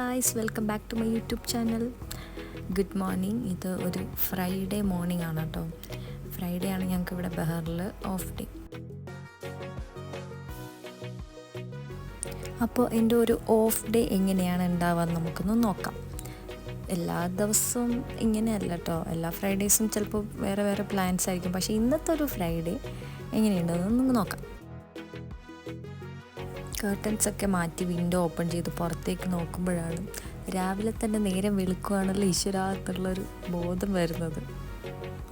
Guys, welcome back to my YouTube channel. Good morning. ഇത് ഒരു Friday morning ആണ് കേട്ടോ. ഫ്രൈഡേ ആണ് ഞങ്ങൾക്ക് ഇവിടെ ബഹറിൽ ഓഫ് ഡേ. അപ്പോൾ എൻ്റെ ഒരു ഓഫ് ഡേ എങ്ങനെയാണ് ഉണ്ടാവുക നമുക്കൊന്ന് നോക്കാം. എല്ലാ ദിവസവും ഇങ്ങനെയല്ല കേട്ടോ. എല്ലാ ഫ്രൈഡേയ്സും ചിലപ്പോൾ വേറെ വേറെ പ്ലാൻസ് ആയിരിക്കും. പക്ഷേ ഇന്നത്തെ ഒരു ഫ്രൈഡേ എങ്ങനെയുണ്ടെന്ന് നമുക്ക് നോക്കാം. കർട്ടൻസൊക്കെ മാറ്റി വിൻഡോ ഓപ്പൺ ചെയ്ത് പുറത്തേക്ക് നോക്കുമ്പോഴാണ് രാവിലെ തന്നെ നേരം വെളുക്കുകയാണല്ലോ ഈശ്വരാ എന്നുള്ളൊരു ബോധം വരുന്നത്.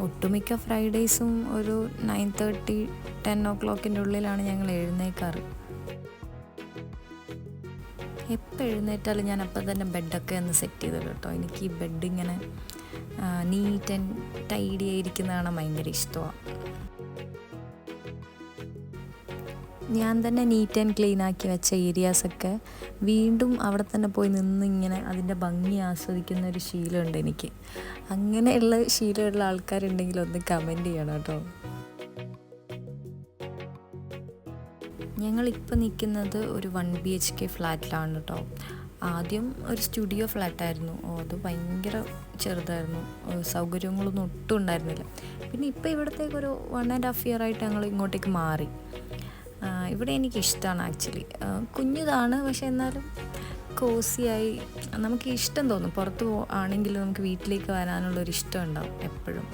ഒട്ടുമിക്ക ഫ്രൈഡേയ്സും ഒരു 9:30 10 ഉള്ളിലാണ് ഞങ്ങൾ എഴുന്നേക്കാറ്. എപ്പോൾ എഴുന്നേറ്റാലും ഞാൻ അപ്പം തന്നെ ബെഡൊക്കെ ഒന്ന് സെറ്റ് ചെയ്തിടും കേട്ടോ. എനിക്ക് ഈ ബെഡ് ഇങ്ങനെ നീറ്റ് ആൻഡ് ടൈഡി ആയിരിക്കുന്നതാണ് ഭയങ്കര ഇഷ്ടമാണ്. ഞാൻ തന്നെ നീറ്റ് ആൻഡ് ക്ലീൻ ആക്കി വെച്ച ഏരിയാസൊക്കെ വീണ്ടും അവിടെ തന്നെ പോയി നിന്ന് ഇങ്ങനെ അതിൻ്റെ ഭംഗി ആസ്വദിക്കുന്ന ഒരു ശീലമുണ്ട് എനിക്ക്. അങ്ങനെയുള്ള ശീലമുള്ള ആൾക്കാരുണ്ടെങ്കിൽ ഒന്ന് കമൻറ്റ് ചെയ്യണം കേട്ടോ. ഞങ്ങളിപ്പോൾ നിൽക്കുന്നത് ഒരു 1 BHK ഫ്ലാറ്റിലാണ് കേട്ടോ. ആദ്യം ഒരു സ്റ്റുഡിയോ ഫ്ലാറ്റായിരുന്നു. അത് ഭയങ്കര ചെറുതായിരുന്നു, സൗകര്യങ്ങളൊന്നും ഒട്ടും ഉണ്ടായിരുന്നില്ല. പിന്നെ ഇപ്പോൾ ഇവിടത്തേക്കൊരു 1.5 year ആയിട്ട് ഞങ്ങൾ ഇങ്ങോട്ടേക്ക് മാറി. ഇവിടെ എനിക്കിഷ്ടമാണ് ആക്ച്വലി. കുഞ്ഞിതാണ്, പക്ഷെ എന്നാലും കോസിയായി നമുക്ക് ഇഷ്ടം തോന്നും. പുറത്ത് ആണെങ്കിലും നമുക്ക് വീട്ടിലേക്ക് വരാനുള്ളൊരു ഇഷ്ടം ഉണ്ടാവും എപ്പോഴും.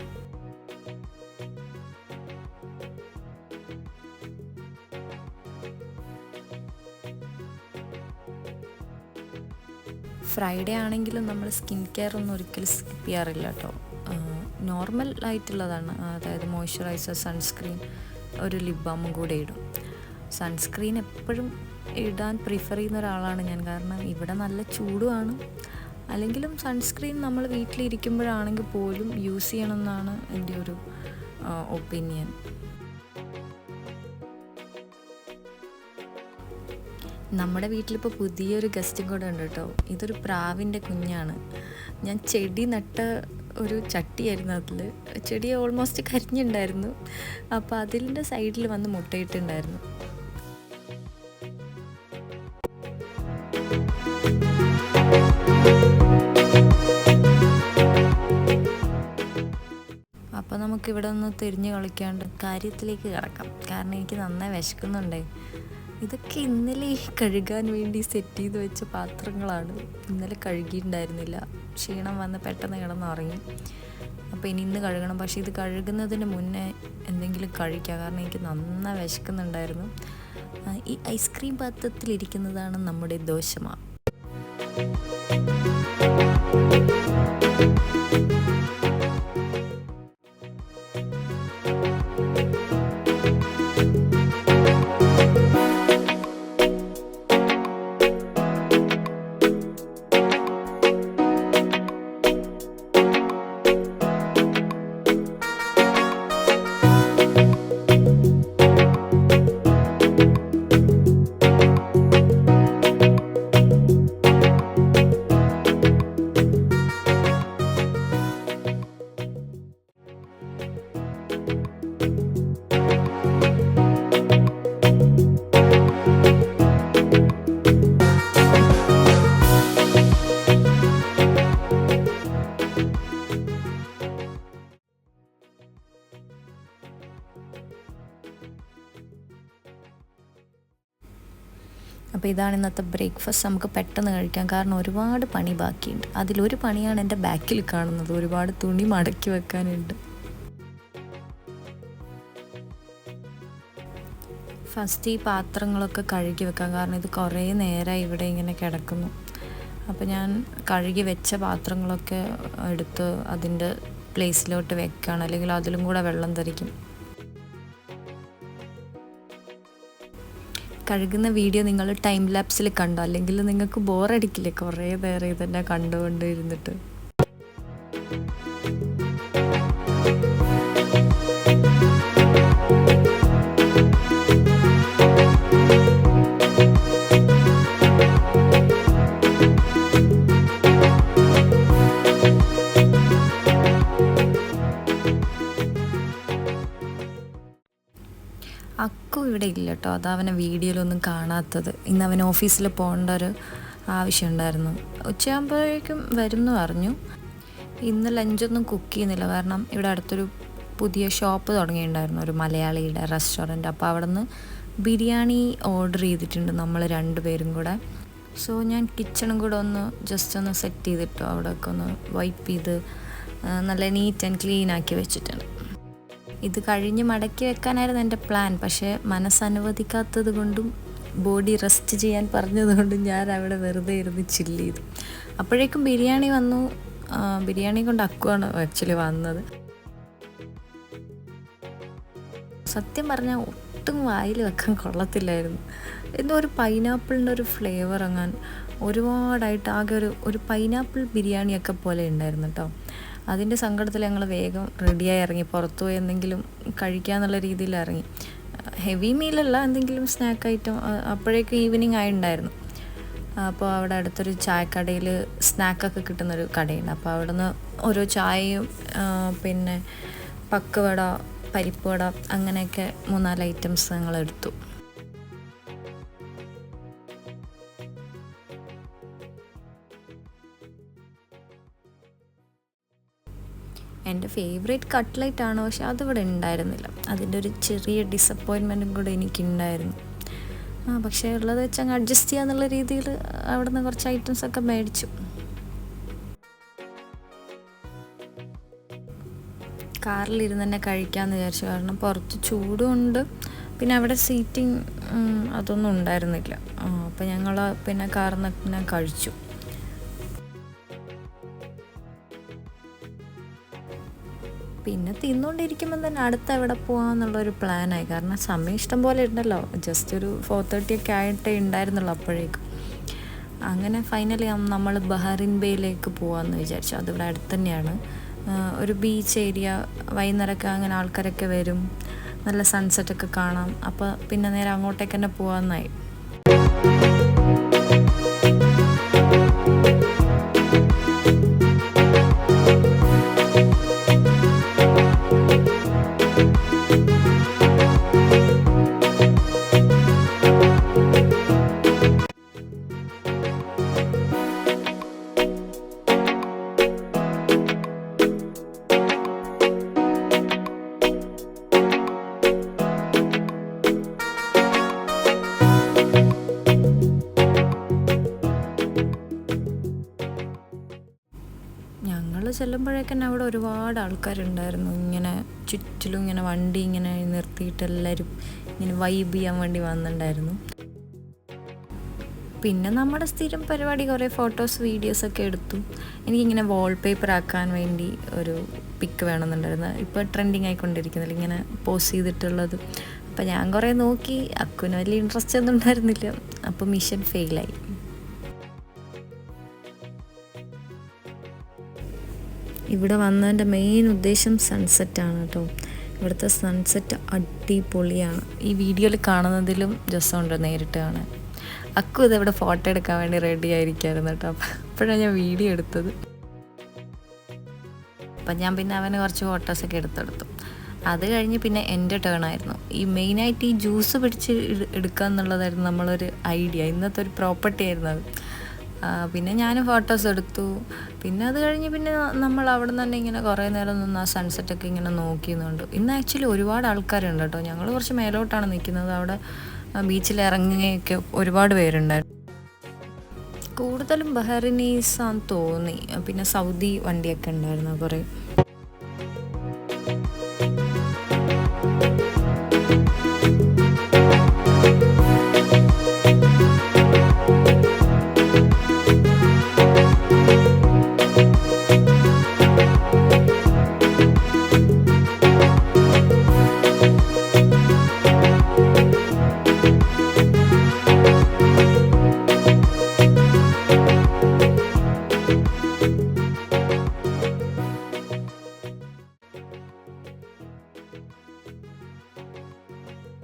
ഫ്രൈഡേ ആണെങ്കിലും നമ്മൾ സ്കിൻ കെയർ ഒന്നും ഒരിക്കലും സ്കിപ്പ് ചെയ്യാറില്ല കേട്ടോ. നോർമൽ ആയിട്ടുള്ളതാണ്, അതായത് മോയ്സ്ചറൈസർ, സൺസ്ക്രീൻ, ഒരു ലിപ് ബാമും കൂടെ ഇടും. സൺസ്ക്രീൻ എപ്പോഴും ഇടാൻ പ്രിഫർ ചെയ്യുന്ന ഒരാളാണ് ഞാൻ. കാരണം ഇവിടെ നല്ല ചൂടുമാണ്. അല്ലെങ്കിലും സൺസ്ക്രീൻ നമ്മൾ വീട്ടിലിരിക്കുമ്പോഴാണെങ്കിൽ പോലും യൂസ് ചെയ്യണമെന്നാണ് എൻ്റെ ഒരു ഒപ്പീനിയൻ. നമ്മുടെ വീട്ടിലിപ്പോൾ പുതിയൊരു ഗസ്റ്റും കൂടെ ഉണ്ട് കേട്ടോ. ഇതൊരു പ്രാവിൻ്റെ കുഞ്ഞാണ്. ഞാൻ ചെടി നട്ട ഒരു ചട്ടിയായിരുന്നു. അതിൽ ചെടി ഓൾമോസ്റ്റ് കരിഞ്ഞുണ്ടായിരുന്നു. അപ്പോൾ അതിൻ്റെ സൈഡിൽ വന്ന് മുട്ടയിട്ടുണ്ടായിരുന്നു. അപ്പോൾ നമുക്കിവിടെ ഒന്ന് തിരിഞ്ഞ് കളിക്കാണ്ട് കാര്യത്തിലേക്ക് കിടക്കാം. കാരണം എനിക്ക് നന്നായി വിശക്കുന്നുണ്ടേ. ഇതൊക്കെ ഇന്നലെ കഴുകാൻ വേണ്ടി സെറ്റ് ചെയ്ത് വെച്ച പാത്രങ്ങളാണ്. ഇന്നലെ കഴുകിയിട്ടുണ്ടായിരുന്നില്ല. ക്ഷീണം വന്ന് പെട്ടെന്ന് കിടന്നുറങ്ങി. അപ്പോൾ ഇന്ന് കഴുകണം. പക്ഷേ ഇത് കഴുകുന്നതിന് മുന്നേ എന്തെങ്കിലും കഴിക്കാം. കാരണം എനിക്ക് നന്നായി വിശക്കുന്നുണ്ടായിരുന്നു. ഈ ഐസ്ക്രീം പാത്രത്തിലിരിക്കുന്നതാണ് നമ്മുടെ ദോശമാവ്. അപ്പോൾ ഇതാണ് ഇന്നത്തെ ബ്രേക്ക്ഫാസ്റ്റ്. നമുക്ക് പെട്ടെന്ന് കഴിക്കാം. കാരണം ഒരുപാട് പണി ബാക്കിയുണ്ട്. അതിലൊരു പണിയാണ് എൻ്റെ ബാക്കിൽ കാണുന്നത്. ഒരുപാട് തുണി മടക്കി വെക്കാനുണ്ട്. ഫസ്റ്റ് ഈ പാത്രങ്ങളൊക്കെ കഴുകി വെക്കാം. കാരണം ഇത് കുറേ നേരമായി ഇവിടെ ഇങ്ങനെ കിടക്കുന്നു. അപ്പോൾ ഞാൻ കഴുകി വെച്ച പാത്രങ്ങളൊക്കെ എടുത്ത് അതിൻ്റെ പ്ലേസിലോട്ട് വെക്കുകയാണ്. അല്ലെങ്കിൽ അതിലും കൂടെ വെള്ളം തെറിക്കും. കഴുകുന്ന വീഡിയോ നിങ്ങൾ ടൈം ലാപ്സിൽ കണ്ടോ? അല്ലെങ്കിൽ നിങ്ങൾക്ക് ബോറടിക്കില്ലേ കുറേ നേരം ഇതന്നെ കണ്ടുകൊണ്ട് ഇരുന്നിട്ട്? അക്കു ഇവിടെ ഇല്ല കേട്ടോ. അതവനെ വീഡിയോയിലൊന്നും കാണാത്തത്. ഇന്ന് അവൻ ഓഫീസിൽ പോകേണ്ട ഒരു ആവശ്യമുണ്ടായിരുന്നു. ഉച്ചയാകുമ്പോഴേക്കും വരും എന്ന് പറഞ്ഞു. ഇന്ന് ലഞ്ചൊന്നും കുക്ക് ചെയ്യുന്നില്ല, കാരണം ഇവിടെ അടുത്തൊരു പുതിയ ഷോപ്പ് തുടങ്ങിയിട്ടുണ്ടായിരുന്നു, ഒരു മലയാളിയുടെ റെസ്റ്റോറൻറ്റ്. അപ്പോൾ അവിടെ നിന്ന് ബിരിയാണി ഓർഡർ ചെയ്തിട്ടുണ്ട് നമ്മൾ 2 പേരും കൂടെ. സോ ഞാൻ കിച്ചണും കൂടെ ഒന്ന് ജസ്റ്റ് ഒന്ന് സെറ്റ് ചെയ്തിട്ടു, അവിടെയൊക്കെ ഒന്ന് വൈപ്പ് ചെയ്ത് നല്ല നീറ്റ് ആൻഡ് ക്ലീൻ ആക്കി വെച്ചിട്ടുണ്ട്. ഇത് കഴിഞ്ഞ് മടക്കി വെക്കാനായിരുന്നു എൻ്റെ പ്ലാൻ. പക്ഷേ മനസ്സനുവദിക്കാത്തത് കൊണ്ടും ബോഡി റെസ്റ്റ് ചെയ്യാൻ പറഞ്ഞതുകൊണ്ടും ഞാൻ അവിടെ വെറുതെ ഇരുന്ന് ചില്ല് ചെയ്തു. അപ്പോഴേക്കും ബിരിയാണി വന്നു. ബിരിയാണി കൊണ്ട് അക്കുവാണ് ആക്ച്വലി വന്നത്. സത്യം പറഞ്ഞാൽ ഒട്ടും വായിൽ വെക്കാൻ കൊള്ളത്തില്ലായിരുന്നു. എന്തോ ഒരു പൈനാപ്പിളിൻ്റെ ഒരു ഫ്ലേവർ അങ്ങനെ ഒരുപാടായിട്ട് ആകെ ഒരു പൈനാപ്പിൾ ബിരിയാണിയൊക്കെ പോലെ ഉണ്ടായിരുന്നു കേട്ടോ. അതിൻ്റെ സങ്കടത്തിൽ ഞങ്ങൾ വേഗം റെഡിയായി ഇറങ്ങി, പുറത്തു പോയി എന്തെങ്കിലും കഴിക്കാന്നുള്ള രീതിയിൽ ഇറങ്ങി. ഹെവി മീലല്ല, എന്തെങ്കിലും സ്നാക്ക് ഐറ്റം. അപ്പോഴേക്കും ഈവനിങ് ആയിട്ടുണ്ടായിരുന്നു. അപ്പോൾ അവിടെ അടുത്തൊരു ചായക്കടയിൽ സ്നാക്കൊക്കെ കിട്ടുന്നൊരു കടയുണ്ട്. അപ്പോൾ അവിടെ നിന്ന് ഓരോ ചായയും പിന്നെ പക്കുവട, പരിപ്പ് വട, അങ്ങനെയൊക്കെ 3-4 ഐറ്റംസ് ഞങ്ങൾ എടുത്തു. എൻ്റെ ഫേവറേറ്റ് കട്ട്ലൈറ്റ് ആണ്, പക്ഷെ അതിവിടെ ഉണ്ടായിരുന്നില്ല. അതിൻ്റെ ഒരു ചെറിയ ഡിസപ്പോയിൻമെൻറ്റും കൂടെ എനിക്കുണ്ടായിരുന്നു. പക്ഷേ ഉള്ളത് വെച്ച് അങ്ങ് അഡ്ജസ്റ്റ് ചെയ്യാന്നുള്ള രീതിയിൽ അവിടെ നിന്ന് കുറച്ച് ഐറ്റംസൊക്കെ മേടിച്ചു. കാറിലിരുന്ന് തന്നെ കഴിക്കാമെന്ന് വിചാരിച്ചു, കാരണം പുറത്ത് ചൂടുമുണ്ട്, പിന്നെ അവിടെ സീറ്റിംഗ് അതൊന്നും ഉണ്ടായിരുന്നില്ല. അപ്പോൾ ഞങ്ങൾ പിന്നെ കാറിൽ നിന്ന് പിന്നെ കഴിച്ചു. പിന്നെ തിന്നുകൊണ്ടിരിക്കുമ്പോൾ തന്നെ അടുത്ത് എവിടെ പോകാമെന്നുള്ളൊരു പ്ലാനായി. കാരണം സമയം ഇഷ്ടം പോലെ ഉണ്ടല്ലോ, ജസ്റ്റ് ഒരു 4:30 ഒക്കെ ആയിട്ടേ ഉണ്ടായിരുന്നുള്ളൂ അപ്പോഴേക്കും. അങ്ങനെ ഫൈനലി നമ്മൾ ബഹറിൻ ബേയിലേക്ക് പോകാമെന്ന് വിചാരിച്ചു. അതിവിടെ അടുത്ത് തന്നെയാണ്, ഒരു ബീച്ച് ഏരിയ. വൈകുന്നേരമൊക്കെ അങ്ങനെ ആൾക്കാരൊക്കെ വരും, നല്ല സൺസെറ്റൊക്കെ കാണാം. അപ്പോൾ പിന്നെ നേരെ അങ്ങോട്ടേക്ക് തന്നെ പോകാമെന്നായി. ചെല്ലുമ്പോഴേക്കന്നെ അവിടെ ഒരുപാട് ആൾക്കാരുണ്ടായിരുന്നു. ഇങ്ങനെ ചുറ്റിലും ഇങ്ങനെ വണ്ടി ഇങ്ങനെ നിർത്തിയിട്ട് എല്ലാവരും ഇങ്ങനെ വൈബ് ചെയ്യാൻ വേണ്ടി വന്നിട്ടുണ്ടായിരുന്നു. പിന്നെ നമ്മുടെ സ്ഥിരം പരിപാടി കുറേ ഫോട്ടോസ് വീഡിയോസൊക്കെ എടുത്തു. എനിക്കിങ്ങനെ വാൾപേപ്പർ ആക്കാൻ വേണ്ടി ഒരു പിക്ക് വേണമെന്നുണ്ടായിരുന്നു. ഇപ്പോൾ ട്രെൻഡിങ് ആയിക്കൊണ്ടിരിക്കുന്നില്ല ഇങ്ങനെ പോസ്റ്റ് ചെയ്തിട്ടുള്ളത്. അപ്പോൾ ഞാൻ കുറേ നോക്കി, അക്കുവിന് വലിയ ഇൻട്രസ്റ്റ് ഒന്നും ഉണ്ടായിരുന്നില്ല. അപ്പോൾ മിഷൻ ഫെയിലായി. ഇവിടെ വന്നതിൻ്റെ മെയിൻ ഉദ്ദേശം സൺസെറ്റാണ് കേട്ടോ. ഇവിടുത്തെ സൺസെറ്റ് അടിപൊളിയാണ്. ഈ വീഡിയോയിൽ കാണുന്നതിലും രസമുണ്ട് നേരിട്ട് കാണാൻ. അക്കു ഇതെവിടെ ഫോട്ടോ എടുക്കാൻ വേണ്ടി റെഡി ആയിരിക്കുമായിരുന്നു കേട്ടോ. അപ്പോഴാണ് ഞാൻ വീഡിയോ എടുത്തത്. അപ്പം ഞാൻ പിന്നെ അവന് കുറച്ച് ഫോട്ടോസൊക്കെ എടുത്തെടുത്തു. അത് കഴിഞ്ഞ് പിന്നെ എൻ്റെ ടേണായിരുന്നു. ഈ മെയിനായിട്ട് ഈ ജ്യൂസ് പിടിച്ച് എടുക്കുക എന്നുള്ളതായിരുന്നു നമ്മളൊരു ഐഡിയ, ഇന്നത്തെ ഒരു പ്രോപ്പർട്ടി ആയിരുന്നു അത്. പിന്നെ ഞാൻ ഫോട്ടോസ് എടുത്തു. പിന്നെ അത് കഴിഞ്ഞ് പിന്നെ നമ്മൾ അവിടെ നിന്ന് തന്നെ ഇങ്ങനെ കുറേ നേരം നിന്ന് ആ സൺസെറ്റൊക്കെ ഇങ്ങനെ നോക്കിയുന്നുണ്ട്. ഇന്ന് ആക്ച്വലി ഒരുപാട് ആൾക്കാരുണ്ട് കേട്ടോ. ഞങ്ങൾ കുറച്ച് മേലോട്ടാണ് നിൽക്കുന്നത്. അവിടെ ബീച്ചിൽ ഇറങ്ങുകയൊക്കെ ഒരുപാട് പേരുണ്ടായിരുന്നു. കൂടുതലും ബഹറിനീസാന്ന് തോന്നി. പിന്നെ സൗദി വണ്ടിയൊക്കെ ഉണ്ടായിരുന്നു കുറേ.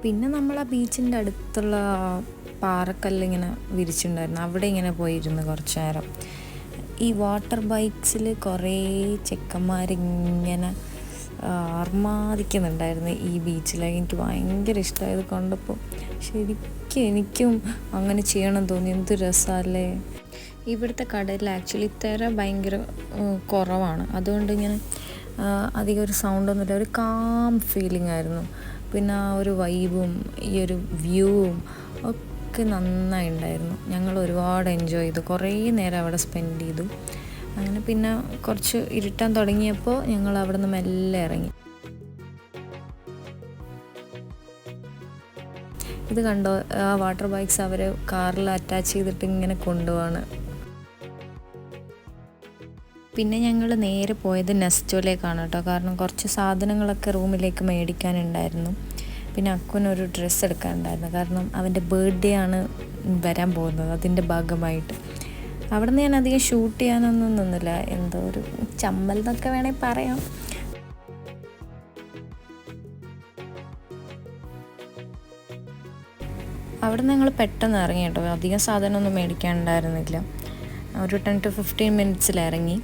പിന്നെ നമ്മൾ ആ ബീച്ചിൻ്റെ അടുത്തുള്ള പാറക്കല്ലിങ്ങനെ വിരിച്ചിട്ടുണ്ടായിരുന്നു. അവിടെ ഇങ്ങനെ പോയിരുന്നു കുറച്ച് നേരം. ഈ വാട്ടർ ബൈക്സിൽ കുറേ ചെക്കന്മാരിങ്ങനെ അർമാദിക്കുന്നുണ്ടായിരുന്നു ഈ ബീച്ചിലേക്ക്. എനിക്ക് ഭയങ്കര ഇഷ്ടമായത് കണ്ടപ്പോൾ. ശരിക്കും എനിക്കും അങ്ങനെ ചെയ്യണം തോന്നി. എന്ത് രസമല്ലേ. ഇവിടുത്തെ കടലിൽ ആക്ച്വലി തിര ഭയങ്കര കുറവാണ്. അതുകൊണ്ട് ഇങ്ങനെ അധികം ഒരു സൗണ്ടൊന്നുമില്ല. ഒരു കാം ഫീലിംഗ് ആയിരുന്നു. പിന്നെ ആ ഒരു വൈബും ഈ ഒരു വ്യൂവും ഒക്കെ നന്നായി ഉണ്ടായിരുന്നു. ഞങ്ങൾ ഒരുപാട് എൻജോയ് ചെയ്തു. കുറേ നേരം അവിടെ സ്പെൻഡ് ചെയ്തു. അങ്ങനെ പിന്നെ കുറച്ച് ഇരുട്ടാൻ തുടങ്ങിയപ്പോൾ ഞങ്ങൾ അവിടെ നിന്ന് മെല്ലെ ഇറങ്ങി. ഇത് കണ്ടോ, ആ വാട്ടർ ബൈക്സ് അവർ കാറിൽ അറ്റാച്ച് ചെയ്തിട്ട് ഇങ്ങനെ കൊണ്ടുപോവാണ്. പിന്നെ ഞങ്ങൾ നേരെ പോയത് നെസ്റ്റോയിലേക്കാണ് കേട്ടോ. കാരണം കുറച്ച് സാധനങ്ങളൊക്കെ റൂമിലേക്ക് മേടിക്കാനുണ്ടായിരുന്നു. പിന്നെ അക്കുനൊരു ഡ്രസ്സ് എടുക്കാനുണ്ടായിരുന്നു. കാരണം അവൻ്റെ ബർത്ത്ഡേ ആണ് വരാൻ പോകുന്നത്. അതിൻ്റെ ഭാഗമായിട്ട് അവിടെ നിന്ന് ഞാൻ അധികം ഷൂട്ട് ചെയ്യാനൊന്നും നിന്നില്ല. എന്തോ ഒരു ചമ്മൽ എന്നൊക്കെ വേണമെങ്കിൽ പറയാം. അവിടെ നിന്ന് ഞങ്ങൾ പെട്ടെന്ന് ഇറങ്ങി കേട്ടോ. അധികം സാധനമൊന്നും മേടിക്കാനുണ്ടായിരുന്നില്ല. ഒരു 10 to 15 മിനിറ്റ്സിൽ ഇറങ്ങി.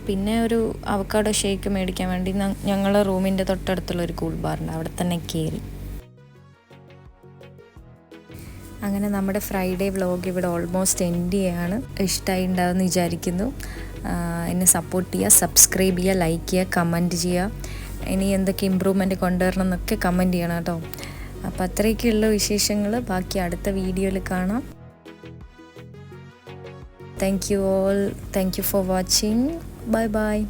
പിന്നെ ഒരു അവക്കാഡോ ഷേക്ക് മേടിക്കാൻ വേണ്ടി ഞങ്ങൾ റൂമിൻ്റെ തൊട്ടടുത്തുള്ള ഒരു കൂൾ ബാറുണ്ട്, അവിടെ തന്നെ കയറി. അങ്ങനെ നമ്മുടെ ഫ്രൈഡേ വ്ളോഗ് ഇവിടെ ഓൾമോസ്റ്റ് എൻഡ് ചെയ്യാണ്. ഇഷ്ടമായി ഉണ്ടാവുമെന്ന് വിചാരിക്കുന്നു. എന്നെ സപ്പോർട്ട് ചെയ്യുക, സബ്സ്ക്രൈബ് ചെയ്യുക, ലൈക്ക് ചെയ്യുക, കമൻറ്റ് ചെയ്യുക. ഇനി എന്തൊക്കെ ഇമ്പ്രൂവ്മെൻറ്റ് കൊണ്ടുവരണം എന്നൊക്കെ കമൻറ്റ് ചെയ്യണം കേട്ടോ. അപ്പോൾ അത്രയൊക്കെയുള്ള വിശേഷങ്ങൾ ബാക്കി അടുത്ത വീഡിയോയിൽ കാണാം. Thank you all. Thank you for watching. Bye bye.